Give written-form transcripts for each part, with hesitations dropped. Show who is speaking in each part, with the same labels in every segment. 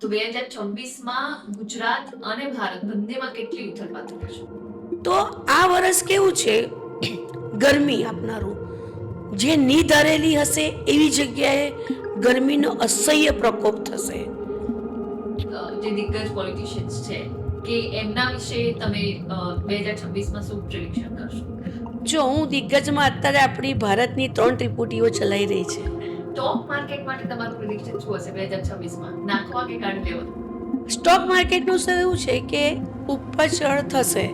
Speaker 1: તો 2026માં ગુજરાત અને ભારત બંનેમાં કેટલી ઉથલપાથલ રહેશે?
Speaker 2: તો આ વર્ષ કેવું છે, ગરમી આપનારું, જે નિધારેલી હશે એવી જગ્યાએ ગરમીનો અસહ્ય પ્રકોપ થશે.
Speaker 1: જે દિગ્ગજ પોલિટિશિયન્સ છે કે એમના વિશે તમે 2026માં શું પ્રેડિક્શન કરશો?
Speaker 2: જો હું દિગ્ગજમાં અત્યારે આપણી ભારતની 3 ત્રિપુટીઓ ચલાઈ રહી છે.
Speaker 1: સ્ટોક માર્કેટ માટે તમારું પ્રેડિક્શન શું હશે 2026માં? નાખવા કે કાઢી લેવા?
Speaker 2: સ્ટોક માર્કેટનું એવું છે કે ઉપર ચઢ થશે.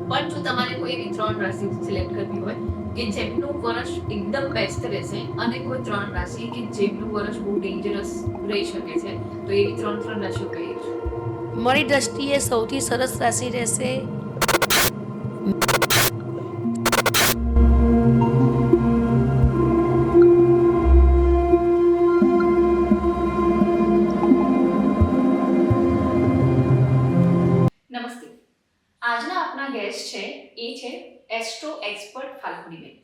Speaker 1: પણ જો તમારે કોઈ એવી 3 રાશિ સિલેક્ટ કરવી હોય કે જેમનું વર્ષ એકદમ બેસ્ટ રહેશે અને કોઈ 3 રાશિ કે જેમનું વર્ષ બહુ ડેન્જરસ રહી શકે છે, તો એવી 3 રાશિઓ કઈ છે?
Speaker 2: મારી દ્રષ્ટિએ સૌથી સરસ રાશિ રહેશે
Speaker 1: નમસ્તે. આજના આપણા ગેસ્ટ છે એ છે એસ્ટ્રો એક્સપર્ટ ફાલ્ગુનીબેન.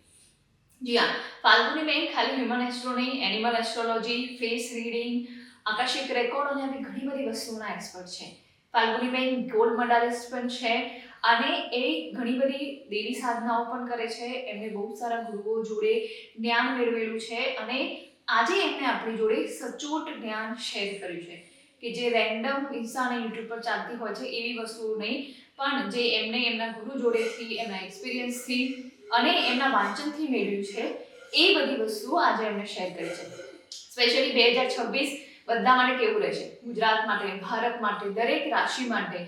Speaker 1: જી હા, ફાલ્ગુનીબેન ખાલી હ્યુમન એસ્ટ્રો નહીં, એનિમલ એસ્ટ્રોલોજી, ફેસ રીડિંગ, આકાશિક રેકોર્ડ અને આવી ઘણી બધી વસ્તુઓના એક્સપર્ટ છે. ફાલ્ગુનીબેન ગોલ્ડ મેડાલિસ્ટ પણ છે અને એ ઘણી બધી દેવી સાધનાઓ પણ કરે છે. એમને બહુ સારા ગુરુઓ જોડે જ્ઞાન મેળવેલું છે અને આજે એમને આપણી જોડે સચોટ જ્ઞાન શેર કર્યું છે કે જે રેન્ડમ ઇન્સ્ટા અને યુટ્યુબ પર ચાલતી હોય છે એવી વસ્તુઓ નહીં, પણ જે એમને એમના ગુરુ જોડેથી, એમના એક્સપિરિયન્સથી અને એમના વાંચનથી મેળવ્યું છે એ બધી વસ્તુઓ આજે એમને શેર કરી છે. સ્પેશિયલી 2026 બધા માટે કેવું રહેશે, ગુજરાત માટે, ભારત માટે, દરેક રાશિ માટે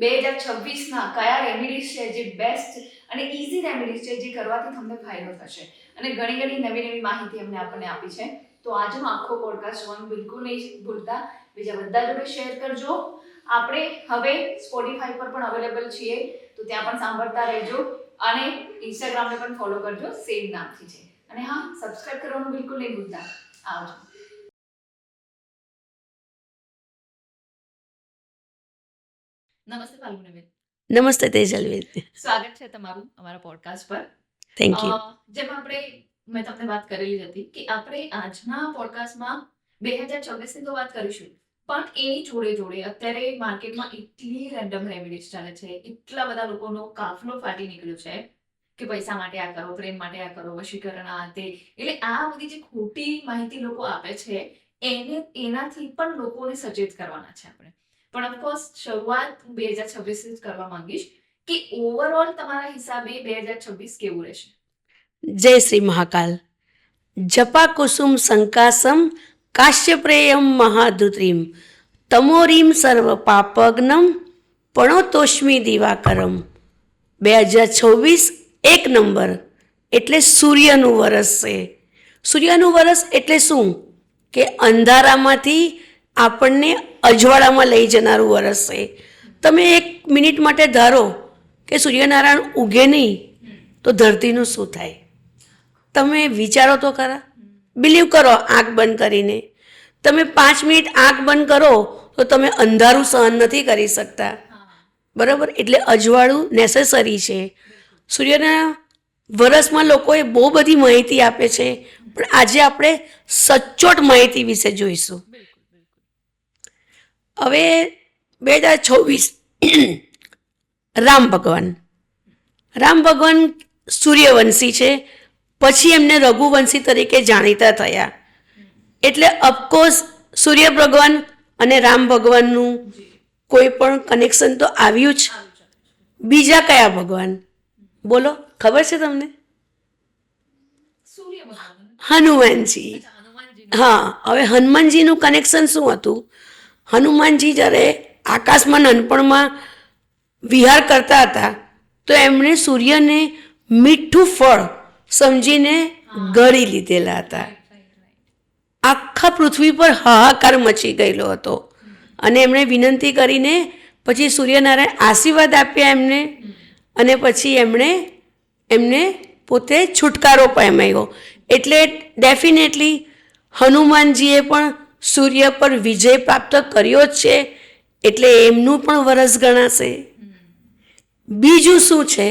Speaker 1: 2026ના કયા રેમેડીઝ છે જે બેસ્ટ અને ઇઝી રેમેડીઝ છે જે કરવાથી તમને ફાયદો થશે અને ઘણી ઘણી નવી નવી માહિતી અમને આપણને આપી છે. તો આજનો આખો પોડકાસ્ટ જોવાનું બિલકુલ નહીં ભૂલતા, બીજા બધા જોડે શેર કરજો. આપણે હવે સ્પોટીફાઈ પર પણ અવેલેબલ છીએ, તો ત્યાં પણ સાંભળતા રહેજો અને ઇન્સ્ટાગ્રામને પણ ફોલો કરજો, સેમ નામથી છે. અને હા, સબસ્ક્રાઇબ કરવાનું બિલકુલ નહીં ભૂલતા. આવજો. નમસ્તે ફાલ્ગુનીબેન.
Speaker 2: નમસ્તે તેજલબેન.
Speaker 1: સ્વાગત છે તમારું અમારા પોડકાસ્ટ પર.
Speaker 2: Thank you.
Speaker 1: જેમ મેં તમને વાત કરેલી હતી કે આપણે આજના પોડકાસ્ટમાં 2026ની તો વાત કરીશું, પણ એની જોડે જોડે અત્યારે માર્કેટમાં એટલી રેન્ડમ રેમેડીઝ ચાલે છે, એટલા બધા લોકોનો કાફલો ફાટી નીકળ્યો છે કે પૈસા માટે આ કરો, પ્રેમ માટે આ કરો, વશીકરણ આ તે, એટલે આ બધી જે ખોટી માહિતી લોકો આપે છે એનાથી પણ લોકોને સચેત કરવાના છે આપણે. પણ ઓફકોર્સ શરૂઆત 2026 જ કરવા માંગીશ કે ઓવરઓલ તમારા હિસાબે 2026 કેવું રહેશે?
Speaker 2: જય શ્રી મહાકાલ. જપા કુસુમ સંકાસમ કાશ્યપ્રેયમ મહાદુત્રીમ તમોરીમ સર્વ પાપગ્નમ પણોતોષ્મી દિવાકરમ. 2026 1 નંબર એટલે સૂર્યનું વરસ છે. સૂર્યનું વરસ એટલે શું કે અંધારામાંથી આપણને અજવાળામાં લઈ જનારું વરસ છે. તમે 1 મિનિટ માટે ધારો કે સૂર્યનારાયણ ઉગે નહીં તો ધરતીનું શું થાય? તમે વિચારો તો ખરા. બિલીવ કરો આંખ બંધ કરીને. તમે 5 મિનિટ આંખ બંધ કરો તો તમે અંધારું સહન નથી કરી શકતા, બરાબર? એટલે અજવાળું નેસેસરી છે. સૂર્યના વરસમાં લોકોએ બહુ બધી માહિતી આપે છે, પણ આજે આપણે સચોટ માહિતી વિશે જોઈશું. હવે 2026 રામ ભગવાન સૂર્યવંશી છે, પછી એમને રઘુવંશી તરીકે જાણીતા થયા. એટલે અફકોર્સ સૂર્ય ભગવાન અને રામ ભગવાનનું કોઈ પણ કનેક્શન તો આવ્યું જ. બીજા કયા ભગવાન બોલો, ખબર છે તમને?
Speaker 1: સૂર્ય ભગવાન,
Speaker 2: હનુમાનજી. હા, હવે હનુમાનજીનું કનેક્શન શું હતું? હનુમાનજી જ્યારે આકાશમાં નાનપણમાં વિહાર કરતા હતા તો એમણે સૂર્યને મીઠું ફળ સમજીને ગળી લીધેલા હતા. આખા પૃથ્વી પર હાહાકાર મચી ગયેલો હતો અને એમણે વિનંતી કરીને પછી સૂર્યનારાયણ આશીર્વાદ આપ્યા એમને, અને પછી એમને પોતે છુટકારો પામ્યો. એટલે ડેફિનેટલી હનુમાનજીએ પણ સૂર્ય પર વિજય પ્રાપ્ત કર્યો જ છે, એટલે એમનું પણ વરસ ગણાશે. બીજું શું છે?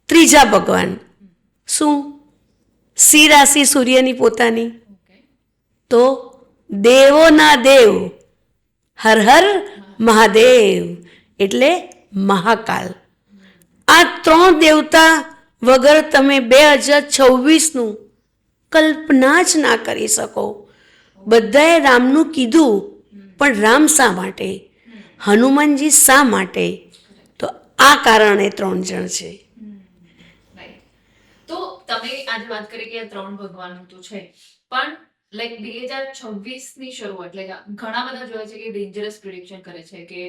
Speaker 2: ત્રીજા ભગવાન. શું? સિંહ રાશિ સૂર્યની પોતાની. તો દેવોના દેવ હર હર મહાદેવ એટલે મહાકાલ. આ 3 દેવતા વગર તમે 2026નું કલ્પના જ ના કરી શકો. બધાએ રામનું કીધું, પણ રામ શા માટે, હનુમાનજી શા માટે? તો આ કારણે 3 જણ છે.
Speaker 1: રાઈટ. તો તમે આજે વાત કરી કે આ 3 ભગવાનનું તો છે, પણ લાઈક 2026 ની શરૂઆત એટલે ઘણા બધા જોયા છે કે ડેન્જરસ પ્રિડિક્શન કરે છે કે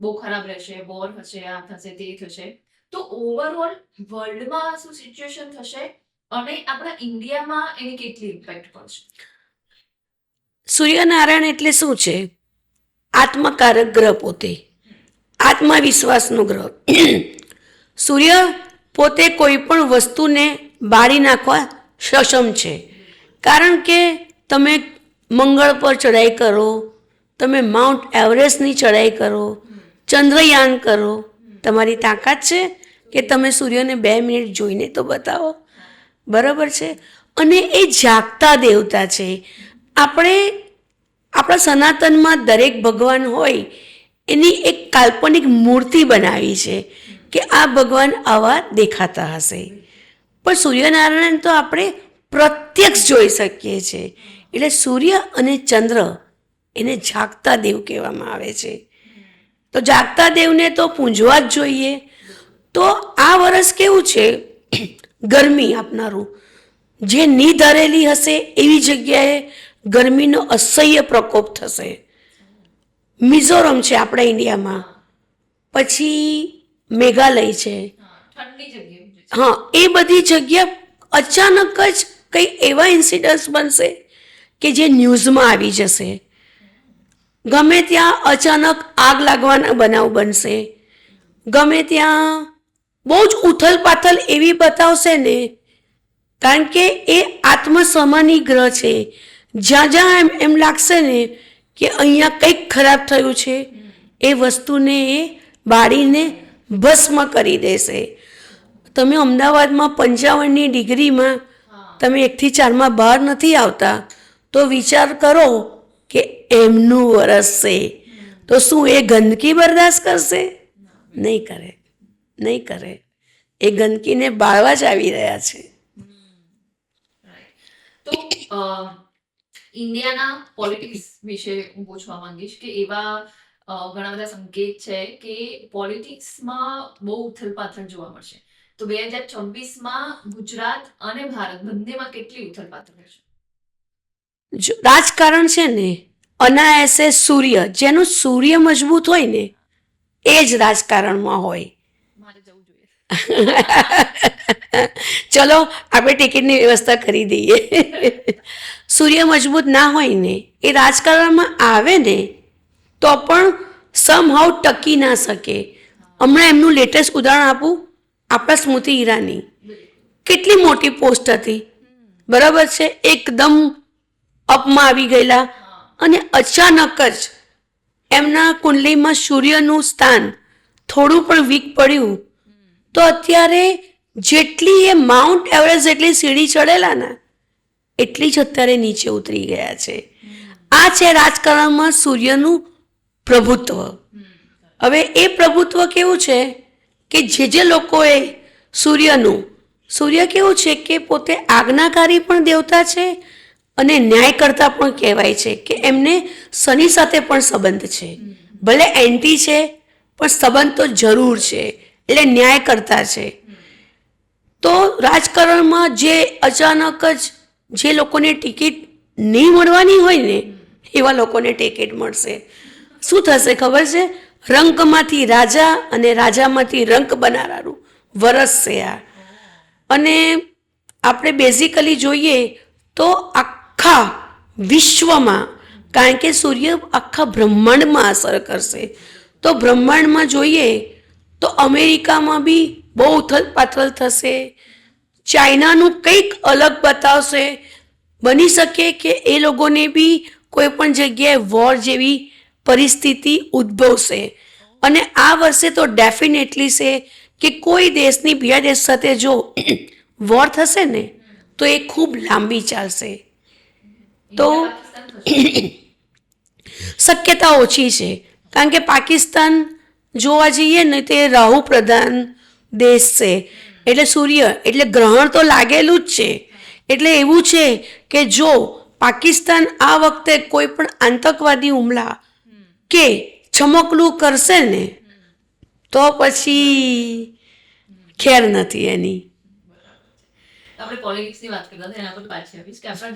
Speaker 1: બહુ ખરાબ રહેશે, વોર હશે, આ થશે, તે થશે. તો ઓવરઓલ વર્લ્ડમાં શું સિચ્યુએશન થશે અને આપણા ઇન્ડિયામાં એની કેટલી ઇમ્પેક્ટ પડશે?
Speaker 2: સૂર્યનારાયણ એટલે શું છે? આત્મકારક ગ્રહ પોતે, આત્મવિશ્વાસનો ગ્રહ. સૂર્ય પોતે કોઈ પણ વસ્તુને બાળી નાખવા સક્ષમ છે. કારણ કે તમે મંગળ પર ચડાઈ કરો, તમે માઉન્ટ એવરેસ્ટની ચડાઈ કરો, ચંદ્રયાન કરો, તમારી તાકાત છે કે તમે સૂર્યને 2 મિનિટ જોઈને તો બતાવો. બરાબર છે. અને એ જાગતા દેવતા છે. આપણે આપણા સનાતનમાં દરેક ભગવાન હોય એની એક કાલ્પનિક મૂર્તિ બનાવી છે કે આ ભગવાન આવા દેખાતા હશે. પણ સૂર્યનારાયણ તો આપણે પ્રત્યક્ષ જોઈ શકીએ છીએ. એટલે સૂર્ય અને ચંદ્ર એને જાગતા દેવ કહેવામાં આવે છે. તો જાગતા દેવને તો પૂંજવા જ જોઈએ. તો આ વર્ષ કેવું છે? ગરમી આપનારું. જે ની ધરેલી હશે એવી જગ્યાએ ગરમીનો અસહ્ય પ્રકોપ થશે. મિઝોરમ છે આપણા ઇન્ડિયામાં, પછી મેઘાલય છે,
Speaker 1: ઠંડી જગ્યાએ.
Speaker 2: હા, એ બધી જગ્યા અચાનક જ કંઈ એવા ઇન્સિડન્ટ્સ બનશે કે જે ન્યૂઝમાં આવી જશે. ગમે ત્યાં અચાનક આગ લાગવાના બનાવ બનશે. ગમે ત્યાં બહુ જ ઉથલ પાથલ એવી બતાવશે ને, કારણ કે એ આત્મસમાની ગ્રહ છે. જ્યાં જ્યાં એમ લાગશે ને કે અહીંયા કંઈક ખરાબ થયું છે, એ વસ્તુને એ બાળીને ભસ્મ કરી દેશે. તમે અમદાવાદમાં 55 ડિગ્રીમાં તમે 1 થી 4માં બહાર નથી આવતા, તો વિચાર કરો કે એમનું વરસશે તો શું એ ગંદકી બરદાસ્ત કરશે? નહીં કરે, નહીં કરે. એ ગંદકીને બાળવા જ આવી રહ્યા છે.
Speaker 1: તો ઇન્ડિયાના પોલિટિક્સ વિશે હું પૂછવા માંગીશ કે એવા ઘણા બધા સંકેત છે કે પોલિટિક્સમાં બહુ ઉથલપાથલ જોવા મળશે. તો 2026માં ગુજરાત અને ભારત બંનેમાં કેટલી ઉથલપાથલ રહેશે?
Speaker 2: રાજકારણ છે ને, અનાયાસે સૂર્ય, જેનું સૂર્ય મજબૂત હોય ને એ જ રાજકારણમાં હોય.
Speaker 1: મારે જવું જોઈએ.
Speaker 2: ચલો આપણે ટિકિટની વ્યવસ્થા કરી દઈએ. સૂર્ય મજબૂત ના હોય ને એ રાજકારણમાં આવે ને તો પણ સમહાવ ટકી ના શકે. હમણાં એમનું લેટેસ્ટ ઉદાહરણ આપું, આપણા સ્મૃતિ ઈરાની કેટલી મોટી પોસ્ટ હતી, બરાબર છે, એકદમ અપમાં આવી ગયેલા અને અચાનક જ એમના કુંડલીમાં સૂર્યનું સ્થાન થોડું પણ વીક પડ્યું તો અત્યારે જેટલી એ માઉન્ટ એવરેસ્ટ જેટલી સીડી ચડેલા ને એટલી જ અત્યારે નીચે ઉતરી ગયા છે. આ છે રાજકારણમાં સૂર્યનું પ્રભુત્વ. હવે એ પ્રભુત્વ કેવું છે કે જે લોકોએ સૂર્ય કેવું છે કે પોતે આજ્ઞાકારી પણ દેવતા છે અને ન્યાયકર્તા પણ કહેવાય છે કે એમને શનિ સાથે પણ સંબંધ છે. ભલે એન્ટી છે પણ સંબંધ તો જરૂર છે, એટલે ન્યાયકર્તા છે. તો રાજકારણમાં જે અચાનક જ જે લોકોને ટિકિટ નહીં મળવાની હોય ને એવા લોકોને ટિકિટ મળશે. શું થશે ખબર છે? રંકમાંથી રાજા અને રાજામાંથી રંક બનાવનારું વરસ છે આ. અને આપણે બેઝિકલી જોઈએ તો આખા વિશ્વમાં, કારણ કે સૂર્ય આખા બ્રહ્માંડમાં અસર કરશે, તો બ્રહ્માંડમાં જોઈએ તો અમેરિકામાં બી બહુ ઉથલપાથલ થશે. ચાઇનાનું કંઈક અલગ બતાવશે. બની શકે કે એ લોકોને બી કોઈ પણ જગ્યાએ વોર જેવી પરિસ્થિતિ ઉદ્ભવશે. અને આ વર્ષે તો ડેફિનેટલી છે કે કોઈ દેશની બીજા દેશ સાથે જો વોર થશે ને તો એ ખૂબ લાંબી ચાલશે. તો શક્યતા ઓછી છે, કારણ કે પાકિસ્તાન જોવા જઈએ ને તે રાહુ પ્રધાન દેશ છે, એટલે સૂર્ય એટલે ગ્રહણ તો લાગેલું જ છે. એટલે એવું છે કે જો પાકિસ્તાન આ વખતે કોઈ પણ આતંકવાદી હુમલા કે ચમકલું કરશે ને તો પછી ખેર નથી એની.
Speaker 1: આપણે પોલિટિક્સની વાત કરતા હતા, એના પર પાછી આવીશ કે આપણા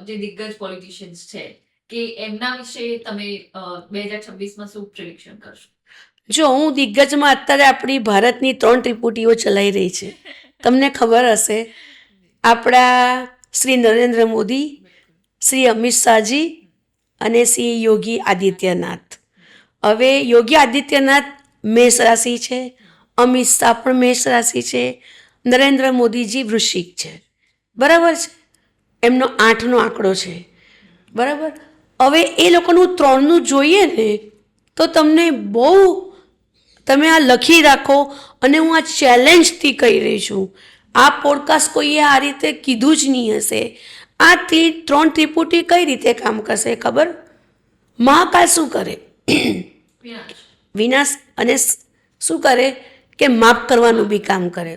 Speaker 1: જે દિગ્ગજ પોલિટિશિયન્સ છે કે એમના વિશે તમે 2026માં શું પ્રિડિક્શન કરશો?
Speaker 2: જો હું દિગ્ગજમાં અત્યારે આપણી ભારતની 3 ત્રિપુટીઓ ચલાઈ રહી છે. તમને ખબર હશે, આપણા શ્રી નરેન્દ્ર મોદી, શ્રી અમિત શાહજી અને શ્રી યોગી આદિત્યનાથ. હવે યોગી આદિત્યનાથ મેષ રાશિ છે, અમિત શાહ પણ મેષ રાશિ છે, નરેન્દ્ર મોદીજી વૃશ્ચિક છે. બરાબર છે, એમનો 8નો આંકડો છે. બરાબર. હવે એ લોકોનું 3નું જોઈએ ને તો તમને બહુ, તમે આ લખી રાખો, અને હું આ ચેલેન્જથી કહી રહી છું, આ પોડકાસ્ટ કોઈએ આ રીતે કીધું જ નહીં હશે. આ 3 ત્રિપુટી કઈ રીતે કામ કરશે ખબર? મહાકાલ શું કરે? વિનાશ. અને શું કરે કે માફ કરવાનું બી કામ કરે.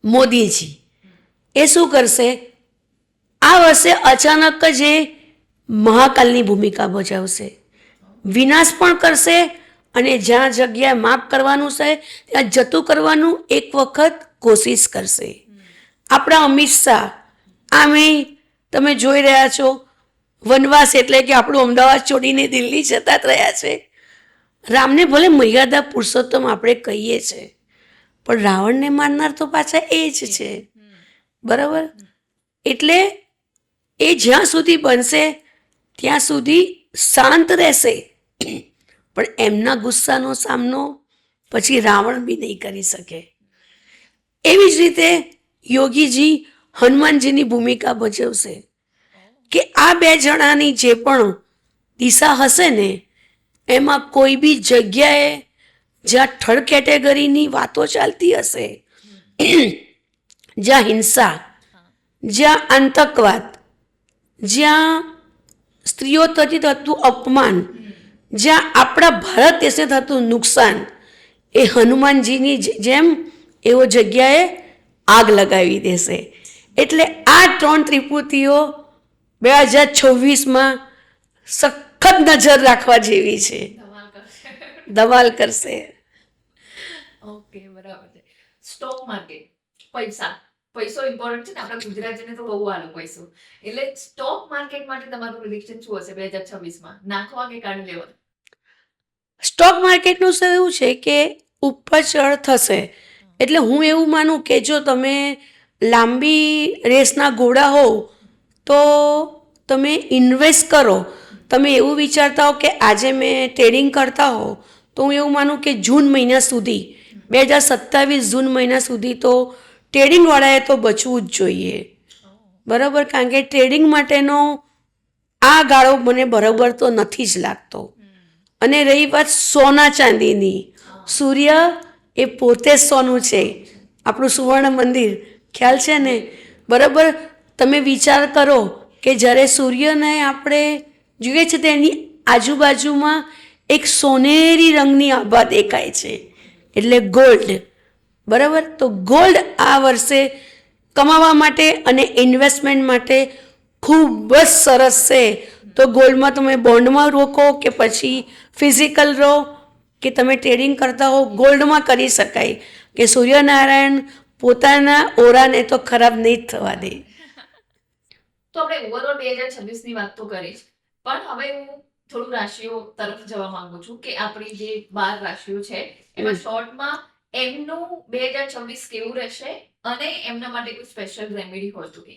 Speaker 2: મોદીજી એ શું કરશે? આ વર્ષે અચાનક જ એ મહાકાલની ભૂમિકા ભજવશે, વિનાશ પણ કરશે, અને જ્યાં જગ્યાએ માફ કરવાનું છે ત્યાં જતું કરવાનું એક વખત કોશિશ કરશે. આપણા અમિત શાહ આમે તમે જોઈ રહ્યા છો, વનવાસ એટલે કે આપણું અમદાવાદ છોડીને દિલ્હી જતા જ રહ્યા છે. રામને ભલે મર્યાદા પુરુષોત્તમ આપણે કહીએ છીએ, પણ રાવણને મારનાર તો પાછા એ જ છે. બરાબર. એટલે એ જ્યાં સુધી બનશે ત્યાં સુધી શાંત રહેશે, પણ એમના ગુસ્સાનો સામનો પછી રાવણ બી નહીં કરી શકે. એવી જ રીતે યોગીજી હનુમાનજીની ભૂમિકા ભજવશે કે આ 2 જણાની જે પણ દિશા હશે ને એમાં કોઈ બી જગ્યાએ જ્યાં થર્ડ કેટેગરીની વાતો ચાલતી હશે, જ્યાં હિંસા, જ્યાં આતંકવાદ, જ્યાં સ્ત્રીઓ થતી થતું અપમાન, જ્યાં આપણા ભારત દેશને થતું નુકસાન, એ હનુમાનજીની જેમ એવો જગ્યાએ આગ લગાવી દેશે. એટલે આ 3 ત્રિપુટીઓ 2026માં સખત નજર રાખવા જેવી છે. ધમાલ કરશે.
Speaker 1: ઓકે, બરાબર છે. સ્ટોક માર્કેટ, પૈસો ઇમ્પોર્ટન્ટ છે ને, આપણા ગુજરાતીને તો બહુ આલો પૈસો. એટલે સ્ટોક માર્કેટ માટે તમારું પ્રિડિક્શન શું હશે 2026માં? નાખવા કે કાઢી લેવા?
Speaker 2: સ્ટોક માર્કેટનું શું એવું છે કે ઉપર ચઢ થશે. એટલે હું એવું માનું કે જો તમે લાંબી રેસના ઘોડા હોવ તો તમે ઇન્વેસ્ટ કરો. તમે એવું વિચારતા હો કે આજે મેં ટ્રેડિંગ કરતા હો તો હું એવું માનું કે જૂન મહિના સુધી, 2027 જૂન મહિના સુધી તો ટ્રેડિંગવાળાએ તો બચવું જ જોઈએ. બરાબર. કારણ કે ટ્રેડિંગ માટેનો આ ગાળો મને બરાબર તો નથી જ લાગતો. અને રહી વાત સોના ચાંદીની, સૂર્ય એ પોતે જ સોનું છે, આપણું સુવર્ણ મંદિર, ખ્યાલ છે ને? બરાબર. તમે વિચાર કરો કે જ્યારે સૂર્યને આપણે જોઈએ છે તેની આજુબાજુમાં એક સોનેરી રંગની આભા દેખાય છે, એટલે ગોલ્ડ. બરાબર. તો ગોલ્ડ આ વર્ષે કમાવા માટે અને ઇન્વેસ્ટમેન્ટ માટે ખૂબ જ સરસ છે. તો ગોલ્ડમાં તમે બોન્ડમાં રોકો કે પછી ફિઝિકલ રહો કે તમે ટ્રેડિંગ કરતા હો, ગોલ્ડમાં કરી શકાય કે સૂર્યનારાયણ પોતાના ઓરાને તો ખરાબ નહીં જ થવા દે.
Speaker 1: તો આપણે ઓવરઓલ 2026ની વાત તો કરી જ, પણ હવે હું થોડું રાશિઓ તરફ જવા માંગુ છું કે આપણી જે 12 રાશિઓ છે એમાં શોર્ટમાં એમનું 2026 કેવું રહેશે અને એમના માટે કોઈ સ્પેશિયલ રેમેડી હોય તો કે?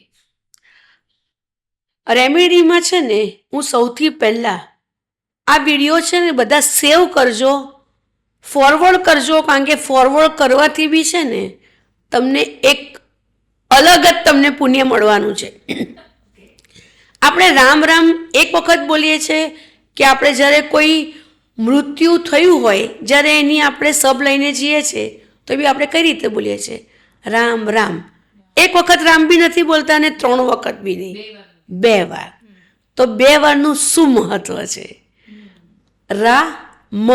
Speaker 2: રેમેડીમાં છે ને, હું સૌથી પહેલાં આ વિડીયો છે ને બધા સેવ કરજો, ફોરવર્ડ કરજો, કારણ કે ફોરવર્ડ કરવાથી બી છે ને તમને એક અલગ જ તમને પુણ્ય મળવાનું છે. આપણે રામ રામ એક વખત બોલીએ છીએ કે આપણે જ્યારે કોઈ મૃત્યુ થયું હોય, જ્યારે એની આપણે સબ લઈને જઈએ છીએ તો બી આપણે કઈ રીતે બોલીએ છીએ? રામ રામ. એક વખત રામ બી નથી બોલતા અને 3 વખત બી નહીં, 2 વાર. તો 2 વારનું શું મહત્વ છે? રા મ,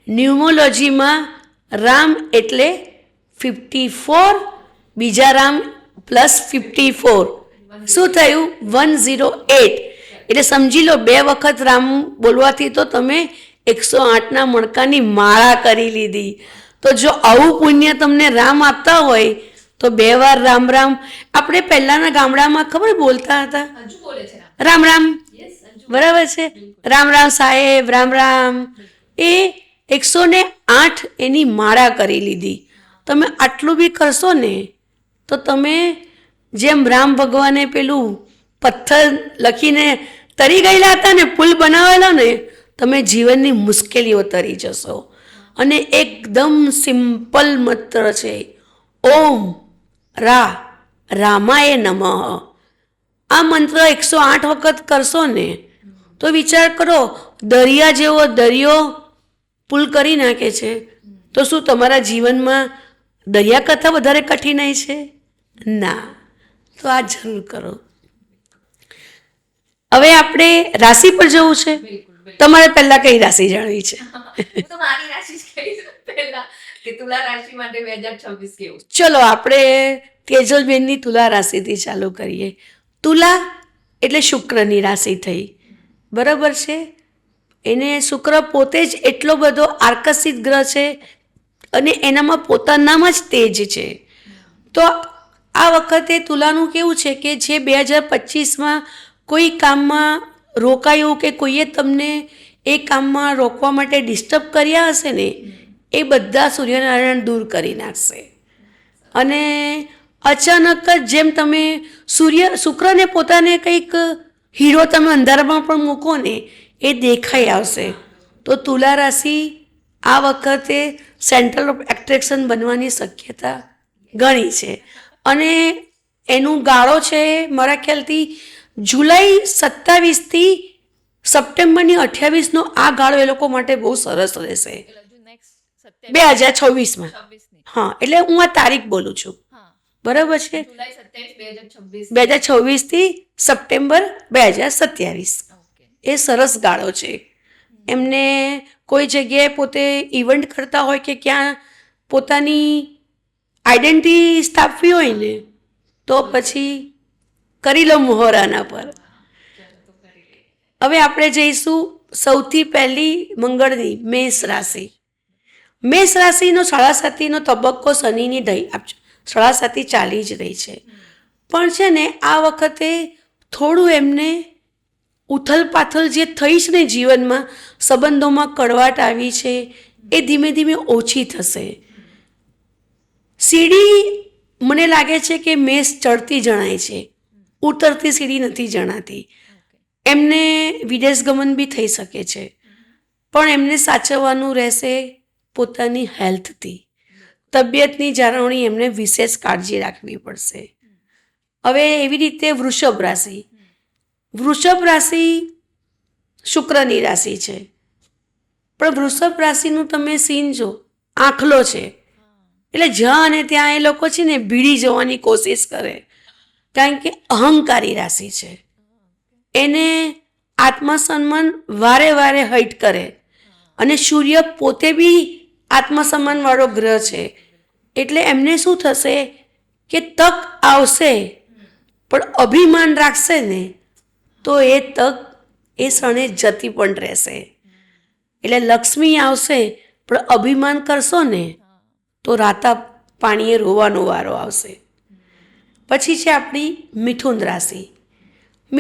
Speaker 2: ન્યુમોલોજીમાં રામ એટલે 54, બીજા રામ પ્લસ 54, શું થયું? 108. એટલે સમજી લો 2 વખત રામ બોલવાથી તો તમે 108ના મણકાની માળા કરી લીધી. તો જો આવું પુણ્ય તમને રામ આપતા હોય તો 2 વાર રામ રામ. આપણે પહેલાના ગામડામાં ખબર બોલતા હતા
Speaker 1: હજુ બોલે છે
Speaker 2: રામ રામ,
Speaker 1: યસ હજુ
Speaker 2: બરાબર છે? રામ રામ સાહેબ, રામ રામ. એ 108 એની માળા કરી લીધી. તમે આટલું બી કરશો ને તો તમે જેમ રામ ભગવાને પેલું પથ્થર લખીને તરી ગયેલા હતા ને, પુલ બનાવેલો ને, તમે જીવનની મુશ્કેલીઓ તરી જશો. અને એકદમ સિમ્પલ મંત્ર છે, ઓમ રામાય નમઃ. આ મંત્ર 108 વખત કરશો ને તો વિચાર કરો, દરિયા જેવો દરિયો પુલ કરી નાખે છે, તો શું તમારા જીવનમાં દરિયા કરતાં વધારે કઠિનાઈ છે? ના. તો આ જરૂર કરો. હવે આપણે રાશિ પર જવું છે. તમારે પહેલા કઈ રાશિ જાણવી છે?
Speaker 1: હું તો મારી રાશિ જ કહીશ પહેલા કે તુલા રાશિ માટે 2026 કેવું.
Speaker 2: ચલો આપણે તેજલબેનની તુલા રાશિથી ચાલુ કરીએ. તુલા એટલે શુક્રની રાશિ થઈ, બરાબર છે? એને શુક્ર પોતે જ એટલો બધો આકર્ષિત ગ્રહ છે અને એનામાં પોતાનામાં જ તેજ છે. તો આ વખતે તુલાનું કેવું છે કે જે 2025માં કોઈ કામમાં રોકાયું કે કોઈએ તમને એ કામમાં રોકવા માટે ડિસ્ટર્બ કર્યા હશે ને, એ બધા સૂર્યનારાયણ દૂર કરી નાખશે. અને અચાનક જ જેમ તમે શુક્રને પોતાને કંઈક હીરો તમે અંધારામાં પણ મૂકો ને, એ દેખાઈ આવશે. તો તુલા રાશિ આ વખતે સેન્ટ્રલ ઓફ એટ્રેક્શન બનવાની શક્યતા ઘણી છે. અને એનું ગાળો છે મારા ખ્યાલથી જુલાઈ 27થી સપ્ટેમ્બરની 28નો આ ગાળો એ લોકો માટે બહુ સરસ રહેશે 2026માં. હા, એટલે હું આ તારીખ બોલું છું, બરાબર છે?
Speaker 1: જુલાઈ 27, 2026.
Speaker 2: 2026થી સપ્ટેમ્બર 2027 એ સરસ ગાળો છે. એમને કોઈ જગ્યાએ પોતે ઇવેન્ટ કરતા હોય કે ક્યાં પોતાની આઈડેન્ટિટી સ્થાપવી હોય ને, તો પછી કરી લો મોહર આના પર. હવે આપણે જઈશું સૌથી પહેલી મંગળની મેષ રાશિ. મેષ રાશિનો 7.5નો તબક્કો શનિની દઈ આપજો, 7.5 ચાલી જ રહી છે. પણ છે ને આ વખતે થોડું એમને ઉથલ પાથલ જે થઈ છે ને જીવનમાં, સંબંધોમાં કડવાટ આવી છે, એ ધીમે ધીમે ઓછી થશે. સીડી મને લાગે છે કે મેષ ચડતી જણાય છે, ઉતરતી સીડી નથી જણાતી. એમને વિદેશ ગમન બી થઈ શકે છે, પણ એમને સાચવવાનું રહેશે પોતાની હેલ્થથી. તબિયતની જાળવણી એમને વિશેષ કાળજી રાખવી પડશે. હવે એવી રીતે વૃષભ રાશિ. વૃષભ રાશિ શુક્રની રાશિ છે, પણ વૃષભ રાશિનું તમે સીન જો, આંખલો છે. એટલે જ્યાં અને ત્યાં એ લોકો છે ને ભીડી જવાની કોશિશ કરે, કારણ કે અહંકારી રાશિ છે. એને આત્મસન્માન વારે વારે હૈટ કરે. અને સૂર્ય પોતે બી આત્મસન્માનવાળો ગ્રહ છે. એટલે એમને શું થશે કે તક આવશે, પણ અભિમાન રાખશે ને તો એ તક એ ક્ષણે જતી પણ રહેશે. એટલે લક્ષ્મી આવશે, પણ અભિમાન કરશો ને તો રાતા પાણીએ રોવાનો વારો આવશે. પછી છે આપણી મિથુન રાશિ.